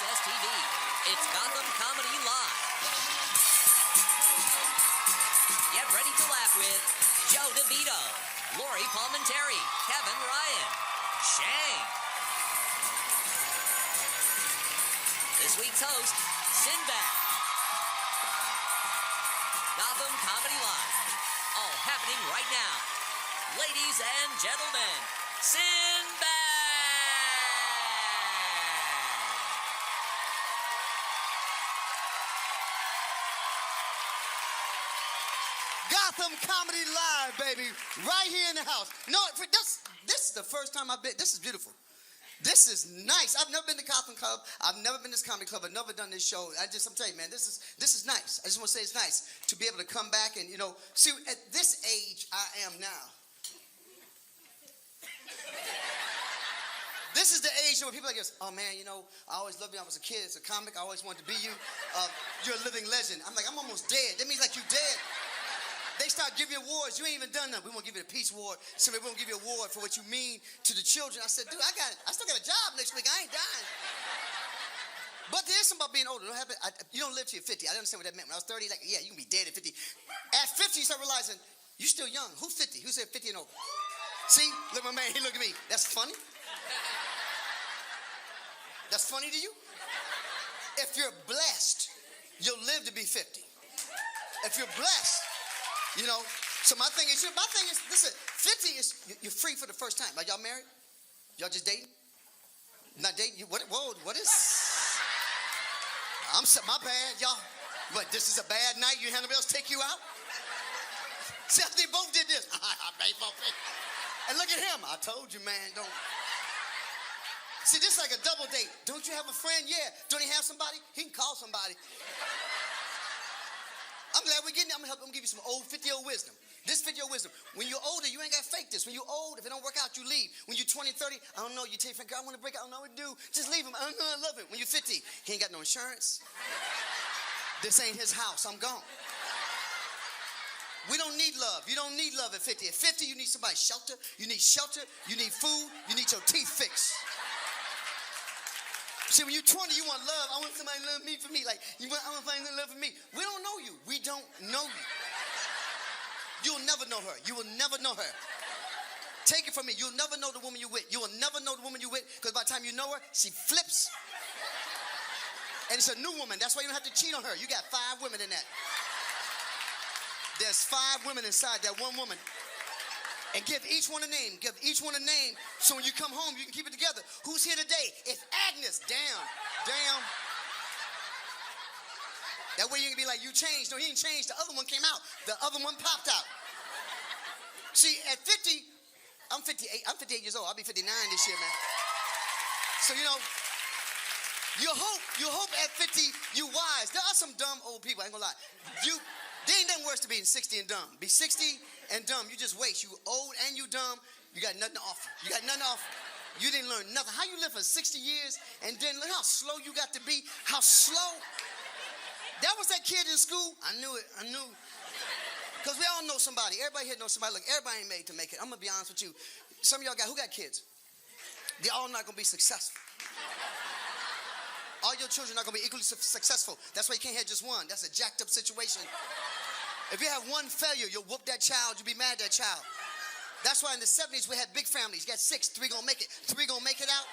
Access TV. It's Gotham Comedy Live. Get ready to laugh with Joe DeVito, Lori Palmenteri, Kevin Ryan, Shane. This week's host, Sinbad. Gotham Comedy Live. All happening right now. Ladies and gentlemen, Sinbad! Gotham Comedy Live, baby, right here in the house. No, this is the first time I've been. This is beautiful. This is nice. I've never been to Gotham Club. I've never been to this comedy club. I've never done this show. I'm telling you, man, this is nice. I just want to say it's nice to be able to come back and, see, at this age I am now. This is the age where people are like this, oh man, I always loved you. I was a kid. As a comic, I always wanted to be you. You're a living legend. I'm like, I'm almost dead. That means like you dead. They start giving you awards. You ain't even done nothing. We won't give you a Peace Award. So we won't give you an award for what you mean to the children. I said, dude, I still got a job next week. I ain't dying. But there's something about being older. You don't live till you're 50. I didn't understand what that meant. When I was 30, like, yeah, you can be dead at 50. At 50, you start realizing, you're still young. Who's 50? Who said 50 and over? See? Look at my man. He look at me. That's funny? That's funny to you? If you're blessed, you'll live to be 50. If you're blessed, so my thing is, listen, 50 is, you're free for the first time. Like, y'all married? Y'all just dating? Not dating? What is? My bad, y'all. But this is a bad night. You had nobody else take you out? See, they both did this. And look at him. I told you, man, don't. See, this is like a double date. Don't you have a friend? Yeah. Don't he have somebody? He can call somebody. I'm glad we're getting it. I'm going to help him give you some old 50-year wisdom. This 50-year wisdom. When you're older, you ain't got to fake this. When you're old, if it don't work out, you leave. When you're 20, 30, I don't know, you tell your friend, girl, I want to break up. I don't know what to do. Just leave him. I don't know, I love it. When you're 50, he ain't got no insurance. This ain't his house. I'm gone. We don't need love. You don't need love at 50. At 50, you need somebody's shelter. You need shelter. You need food. You need your teeth fixed. See, when you're 20, you want love. I want somebody to love me for me. Like, I want somebody to love for me. We don't know you. We don't know you. You'll never know her. You will never know her. Take it from me. You'll never know the woman you with. You will never know the woman you with, because by the time you know her, she flips. And it's a new woman. That's why you don't have to cheat on her. You got 5 women in that. There's 5 women inside that one woman. And give each one a name. Give each one a name. So when you come home, you can keep it together. Who's here today? It's Agnes. Damn. That way you can be like, you changed. No, he didn't change. The other one came out. The other one popped out. See, at 50, I'm 58. I'm 58 years old. I'll be 59 this year, man. So, you hope at 50 you wise. There are some dumb old people. I ain't gonna lie. There ain't nothing worse to being 60 and dumb. Be 60 and dumb. You just waste. You old and you dumb. You got nothing to offer. You didn't learn nothing. How you live for 60 years and then look how slow you got to be. How slow. That was that kid in school. I knew it. Because we all know somebody. Everybody here knows somebody. Look, everybody ain't made to make it. I'm going to be honest with you. Some of y'all who got kids? They're all not going to be successful. All your children are not going to be equally successful. That's why you can't have just one. That's a jacked up situation. If you have one failure, you'll whoop that child. You'll be mad at that child. That's why in the 70s we had big families. You got 6, 3 gonna make it. 3 gonna make it out.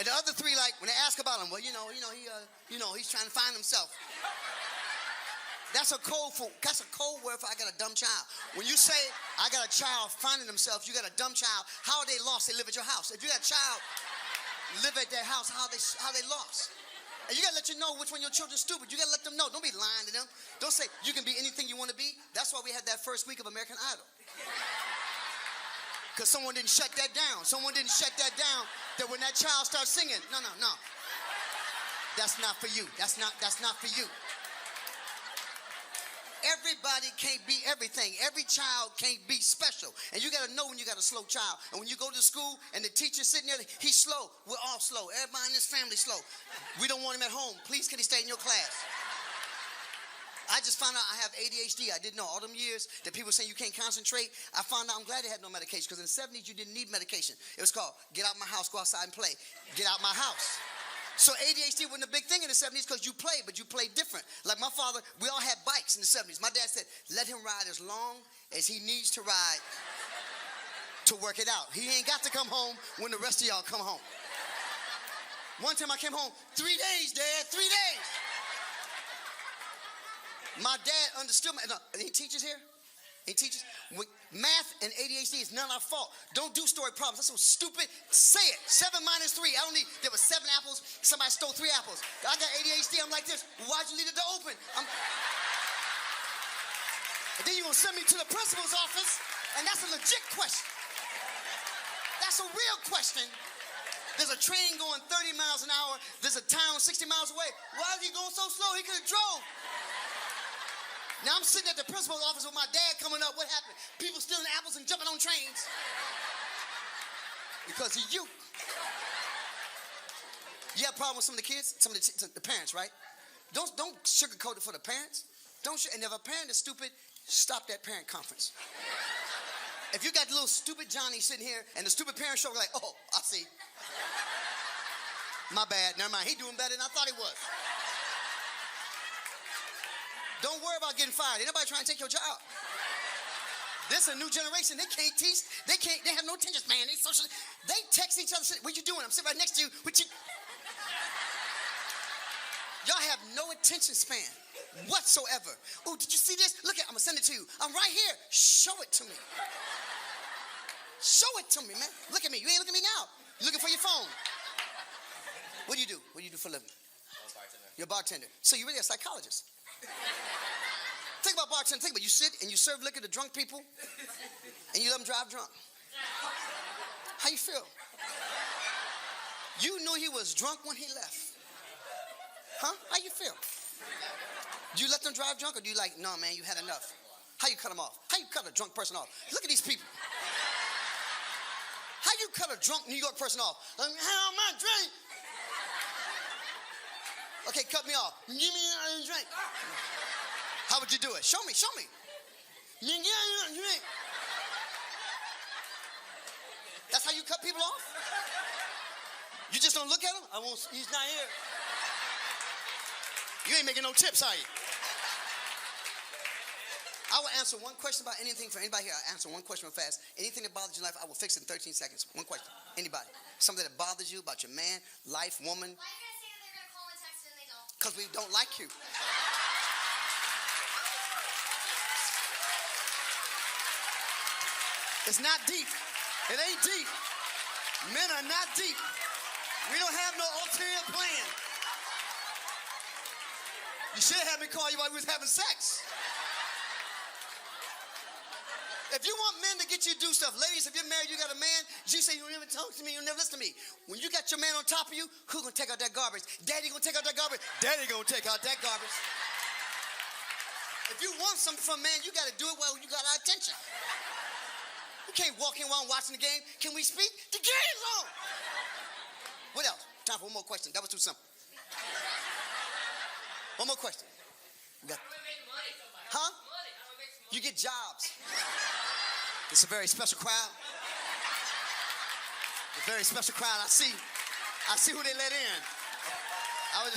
And the other 3, like when they ask about him, well, he's trying to find himself. That's a code word for I got a dumb child. When you say I got a child finding themselves, you got a dumb child. How are they lost? They live at your house. If you got a child live at their house, how they lost? And you got to let you know which one your children's stupid. You got to let them know. Don't be lying to them. Don't say you can be anything you want to be. That's why we had that first week of American Idol. Because someone didn't shut that down. That when that child starts singing, no. That's not for you. That's not for you. Everybody can't be everything. Every child can't be special. And you got to know when you got a slow child. And when you go to school and the teacher's sitting there, he's slow. We're all slow. Everybody in this family slow. We don't want him at home. Please, can he stay in your class? I just found out I have ADHD. I didn't know all them years that people saying you can't concentrate. I found out I'm glad they had no medication, because in the 70s you didn't need medication. It was called get out my house, go outside and play. Get out my house. So ADHD wasn't a big thing in the 70s because you played, but you played different. Like my father, we all had bikes in the 70s. My dad said, let him ride as long as he needs to ride to work it out. He ain't got to come home when the rest of y'all come home. One time I came home, 3 days, Dad, 3 days. My dad understood. He teaches here? He teaches? Math and ADHD is none of our fault. Don't do story problems. That's so stupid. Say it. 7 minus 3. I don't need, there were 7 apples. Somebody stole 3 apples. I got ADHD. I'm like this. Why'd you leave the door open? And then you're going to send me to the principal's office, and that's a legit question. That's a real question. There's a train going 30 miles an hour. There's a town 60 miles away. Why is he going so slow? He could have drove. Now I'm sitting at the principal's office with my dad coming up. What happened? People stealing apples and jumping on trains. Because of you. You have a problem with some of the kids? Some of the parents, right? Don't sugarcoat it for the parents. And if a parent is stupid, stop that parent conference. If you got little stupid Johnny sitting here and the stupid parent show like, oh, I see. My bad. Never mind. He doing better than I thought he was. Don't worry about getting fired. Ain't nobody trying to take your job. This is a new generation. They can't teach. They have no attention span. They text each other. What you doing? I'm sitting right next to you. Y'all have no attention span whatsoever. Oh, did you see this? Look I'm gonna send it to you. I'm right here. Show it to me. Show it to me, man. Look at me. You ain't looking at me now. You're looking for your phone. What do you do? What do you do for a living? I'm a bartender. You're a bartender. So you're really a psychologist. Think about bartending. Think about you sit and you serve liquor to drunk people and you let them drive drunk. How you feel? You knew he was drunk when he left. Huh? How you feel? Do you let them drive drunk or do you like, no, man, you had enough? How you cut them off? How you cut a drunk person off? Look at these people. How you cut a drunk New York person off? How am I drink? Okay, cut me off. Give me a drink. How would you do it? Show me. That's how you cut people off? You just don't look at him? He's not here. You ain't making no tips, are you? I will answer one question about anything for anybody here. I'll answer one question real fast. Anything that bothers your life, I will fix it in 13 seconds. One question. Anybody. Something that bothers you about your man, life, woman. Why are you going to say that they're going to call and text and they don't? Because we don't like you. It's not deep. It ain't deep. Men are not deep. We don't have no ulterior plan. You should have me call you while we was having sex. If you want men to get you to do stuff, ladies, if you're married, you got a man, you say you'll never talk to me, you'll never listen to me. When you got your man on top of you, who's gonna take out that garbage? Daddy gonna take out that garbage? Daddy gonna take out that garbage. If you want something from a man, you gotta do it while you got our attention. You can't walk in while I'm watching the game. Can we speak? The game's on. What else? Time for one more question. That was too simple. One more question. How do we make money? Huh? Money. How do we make some money? You get jobs. It's a very special crowd. A very special crowd. I see who they let in. I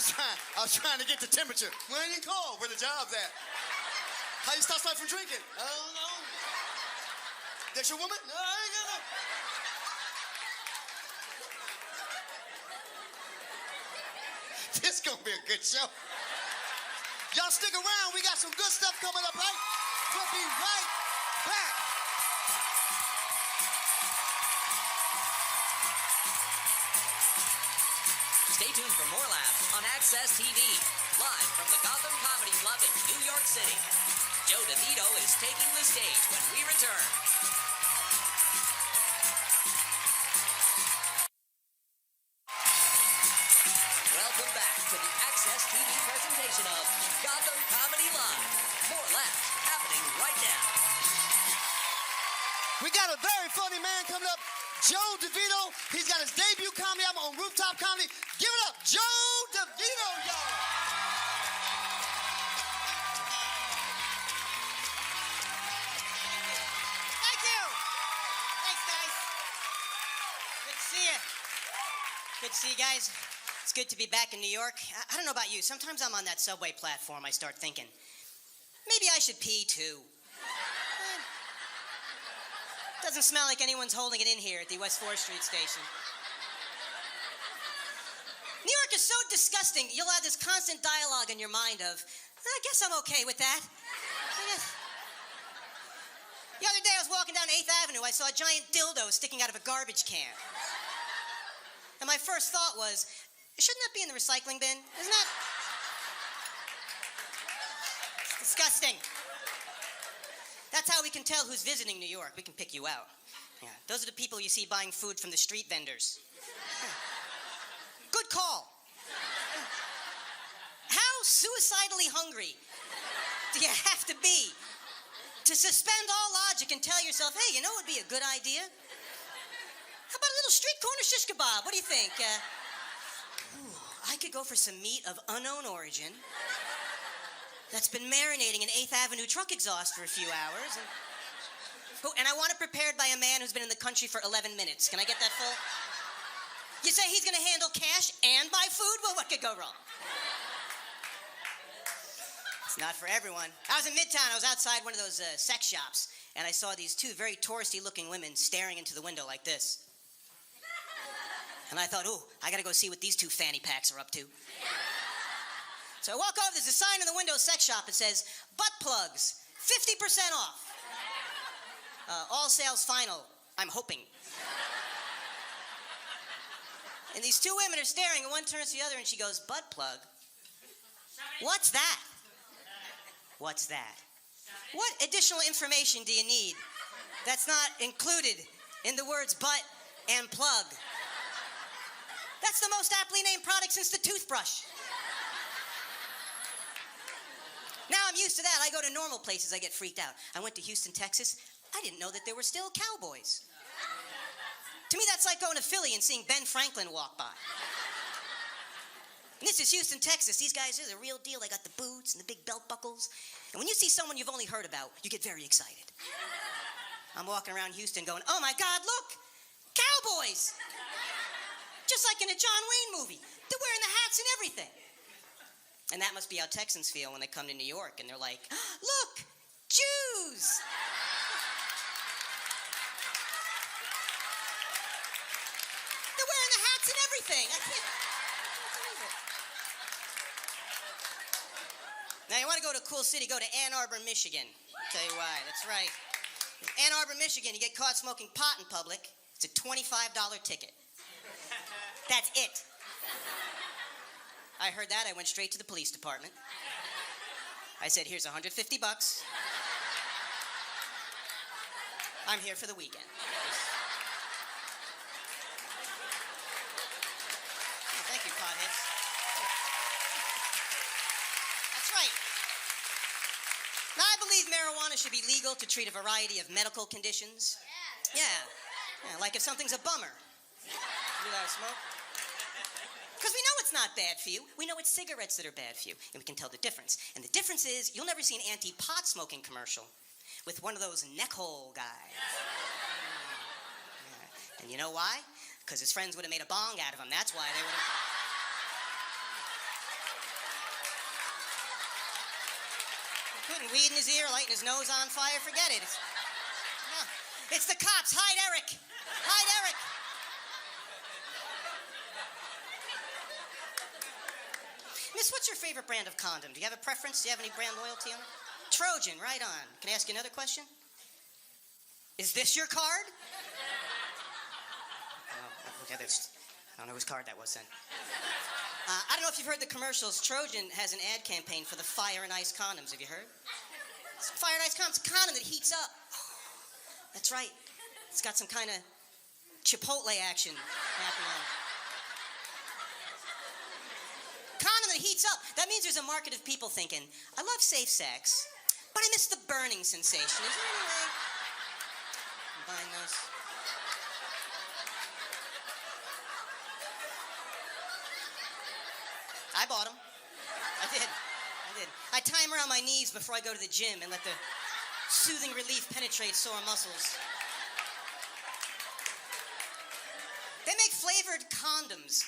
was trying to get the temperature. Where it ain't cold. Where the job's at? How you stop somebody from drinking? I don't know. That's your woman? No, I ain't gonna. This gonna be a good show. Y'all stick around. We got some good stuff coming up, right? We'll be right back. Stay tuned for more laughs on Access TV, live from the Gotham Comedy Club in New York City. Joe DeVito is taking the stage when we return. Welcome back to the Access TV presentation of Gotham Comedy Live. More laughs happening right now. We got a very funny man coming up, Joe DeVito. He's got his debut comedy album on Rooftop Comedy. Give it up, Joe DeVito, y'all. Thank you. Thanks, guys. Good to see you. Good to see you guys. It's good to be back in New York. I don't know about you. Sometimes I'm on that subway platform, I start thinking, maybe I should pee too. Doesn't smell like anyone's holding it in here at the West 4th Street station. New York is so disgusting, you'll have this constant dialogue in your mind of, I guess I'm okay with that. The other day I was walking down 8th Avenue, I saw a giant dildo sticking out of a garbage can. And my first thought was, shouldn't that be in the recycling bin? Isn't that? It's disgusting. That's how we can tell who's visiting New York. We can pick you out. Yeah. Those are the people you see buying food from the street vendors. Yeah. Good call. How suicidally hungry do you have to be to suspend all logic and tell yourself, hey, you know what would be a good idea? How about a little street corner shish kebab? What do you think? I could go for some meat of unknown origin that's been marinating in 8th Avenue truck exhaust for a few hours. And I want it prepared by a man who's been in the country for 11 minutes. Can I get that full? You say he's going to handle cash and buy food? Well, what could go wrong? It's not for everyone. I was in Midtown. I was outside one of those sex shops, and I saw these two very touristy-looking women staring into the window like this. And I thought, ooh, I got to go see what these two fanny packs are up to. So I walk over, there's a sign in the window, sex shop. It says, butt plugs, 50% off. All sales final, I'm hoping. And these two women are staring, and one turns to the other, and she goes, butt plug? What's that? What's that? What additional information do you need that's not included in the words butt and plug? That's the most aptly named product since the toothbrush. Now I'm used to that. I go to normal places, I get freaked out. I went to Houston, Texas. I didn't know that there were still cowboys. To me, that's like going to Philly and seeing Ben Franklin walk by. And this is Houston, Texas. These guys are the real deal. They got the boots and the big belt buckles. And when you see someone you've only heard about, you get very excited. I'm walking around Houston going, oh my God, look, cowboys. Just like in a John Wayne movie. They're wearing the hats and everything. And that must be how Texans feel when they come to New York and they're like, look, Jews. They're wearing the hats and everything. I can't believe it. Now, you want to go to a cool city, go to Ann Arbor, Michigan. I'll tell you why. That's right. In Ann Arbor, Michigan, you get caught smoking pot in public. It's a $25 ticket. That's it. I heard that. I went straight to the police department. I said, here's $150. I'm here for the weekend. Oh, thank you, potheads. That's right. Now, I believe marijuana should be legal to treat a variety of medical conditions. Yeah, like if something's a bummer. You like smoke? Because we know it's not bad for you. We know it's cigarettes that are bad for you. And we can tell the difference. And the difference is, you'll never see an anti-pot smoking commercial with one of those neck hole guys. Yeah. And you know why? Because his friends would have made a bong out of him. That's why they would have... Putting weed in his ear, lighting his nose on fire, forget it. It's the cops. Hide Eric. Hide Eric. Miss, what's your favorite brand of condom? Do you have a preference? Do you have any brand loyalty on it? Trojan, right on. Can I ask you another question? Is this your card? Oh, okay, I don't know whose card that was then. I don't know if you've heard the commercials. Trojan has an ad campaign for the Fire and Ice condoms. Have you heard? It's Fire and Ice condoms. It's a condom that heats up. That's right. It's got some kind of Chipotle action happening on it. Condom that heats up. That means there's a market of people thinking, I love safe sex, but I miss the burning sensation. Is there any way to combine those? I bought them. I did. I tie them around my knees before I go to the gym and let the soothing relief penetrate sore muscles. They make flavored condoms